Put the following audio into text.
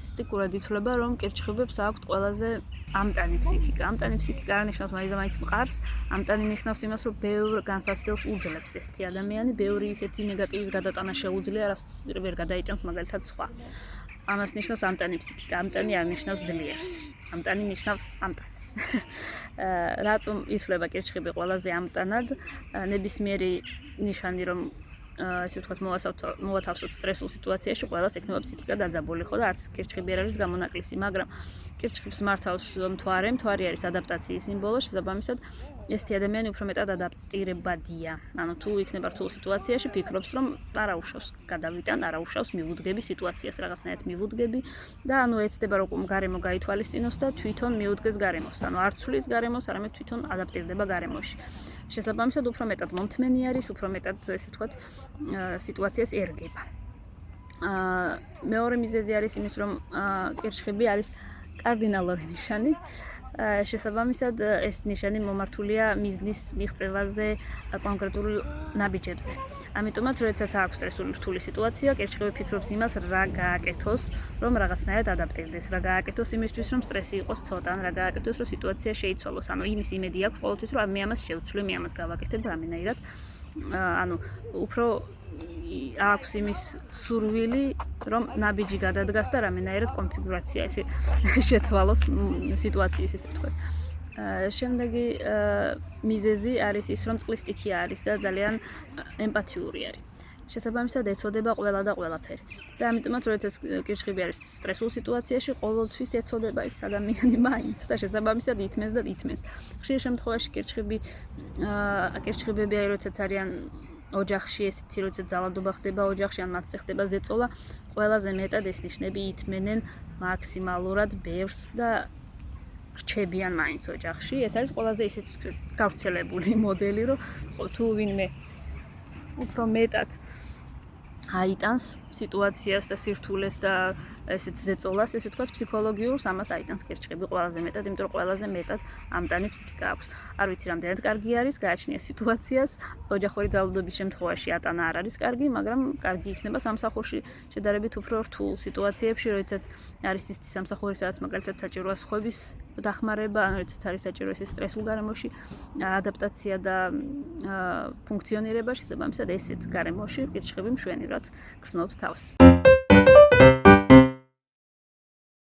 სტატისტიკურად ითვლება, რომ კირჩხიბებს აქვთ ყველაზე ამტანი ფსიქიკა. ამტანი ფსიქიკა არ ნიშნავს მაინც მყარს, ამტანი ნიშნავს იმას, რომ ბევრ განსაცდელს უძლებს ესეთი ადამიანი, ბევრი ისეთი ნეგატივის გადატანა შეუძლია, რაც ვერ გადაიტანს მაგალითად სხვა. ამას ნიშნავს ამტანი ფსიქიკა, ამტანი არ ნიშნავს ძლიერს. ამტანი ნიშნავს ამტანს. რატომ ითვლება კირჩხიბი ყველაზე ამტანად? ნებისმიერი ნიშანი, რომ ესე ვთქვათ, მოვათავსოთ სტრესულ სიტუაციაში, ყველას ექნება ფსიქიკა დაძაბული, ხო და არც კირჩხიბი არ არის გამონაკლისი, მაგრამ კირჩხიბს მართავს მთვარე, მთვარი არის ადაპტაციის სიმბოლო, შესაბამისად, ესეთი ადამიანი უფრო მეტად ადაპტირებადია. ანუ თუ იქნება რთულ სიტუაციაში, ფიქრობს, რომ არა უშავს გადავიტან, არა უშავს მივუდგები სიტუაციას, რაღაცნაირად მივუდგები და ანუ ეცდება რომ გარემო გაითვალისწინოს და თვითონ მიუდგეს გარემოს. ანუ არ ცვლის გარემოს, არამედ თვითონ ადაპტირდება გარემოში. შესაბამისად, უფრო მეტად მომთმენი არის, უფრო მეტად ესე ვთქვათ, სიტუაციას ერგება. მეორე მიზეზი არის იმის, რომ კირჩხიბი არის კარდინალური ნიშანი. შესაბამისად, ეს ნიშანი მომართულია მიზნის მიღწევაზე კონკრეტულ ნაბიჯებზე. ამიტომაც, როდესაც აქვს სტრესული რთული სიტუაცია, კირჩხიბი ფიქრობს იმას, რა გააკეთოს, რომ რაღაცნაირად ადაპტირდეს, რა გააკეთოს იმისთვის, რომ სტრესი იყოს ცოტა, რა გააკეთოს, რომ სიტუაცია შეიცვალოს. ანუ იმის იმედი აქვს ყოველთვის, რომ მე ამას შევცვლი, მე ამას გავაკეთებ რამენაირად. ანუ უფრო აქვს იმის სურვილი, რომ ნაბიჯი გადადგას და რამენაირად კონფიგურაცია ესე შეცვალოს სიტუაციის, ესე ვთქვათ. შემდეგი მიზეზი არის ის, რომ წყლის სტიქია არის და ძალიან ემპათიური არის. შესაბამისად, ეცოდება ყველა და ყველაფერი. და ამიტომაც, როდესაც კირჩხიბი არის სტრესულ სიტუაციაში, ყოველთვის ეცოდება ის ადამიანი მაინც და შესაბამისად ითმეს და ითმეს. ხშირ შემთხვევაში კირჩხიბები აი როდესაც არიან ოჯახში, ესეთი როდესაც ძალადობა ხდება ოჯახში, ან მათზე ხდება ზეწოლა, ყველაზე მეტად ეს ნიშნები ითმენენ მაქსიმალურად ბევრს და რჩებიან მაინც ოჯახში. ეს არის ყველაზე ისეთი გავრცელებული მოდელი, რომ თუ ვინმე უფრო მეტად აიტანს სიტუაციას და სირთულეს და ესეთ ზეწოლას, ესე ვთქვათ, ფსიქოლოგიურს, ამას აიტანს კირჩხიბი ყველაზე მეტად, იმიტომ რომ ყველაზე მეტად ამტანი ფსიქიკა აქვს. არ ვიცი, რამდენად კარგი არის, გააჩნია სიტუაციას, ოჯახური ძალადობის შემთხვევაში ატანა არ არის კარგი, მაგრამ კარგი იქნება სამსახურში შედარებით უფრო რთულ სიტუაციებში, როდესაც არის ის სამსახური, სადაც მაგალითად საჭიროა სხვების დახმარება, ან როდესაც არის საჭირო ეს სტრესულ გარემოში ადაპტაცია და ფუნქციონირება, შესაბამისად ესეთ გარემოში კირჩხიბი მშვენივრად გრძნობს თავს.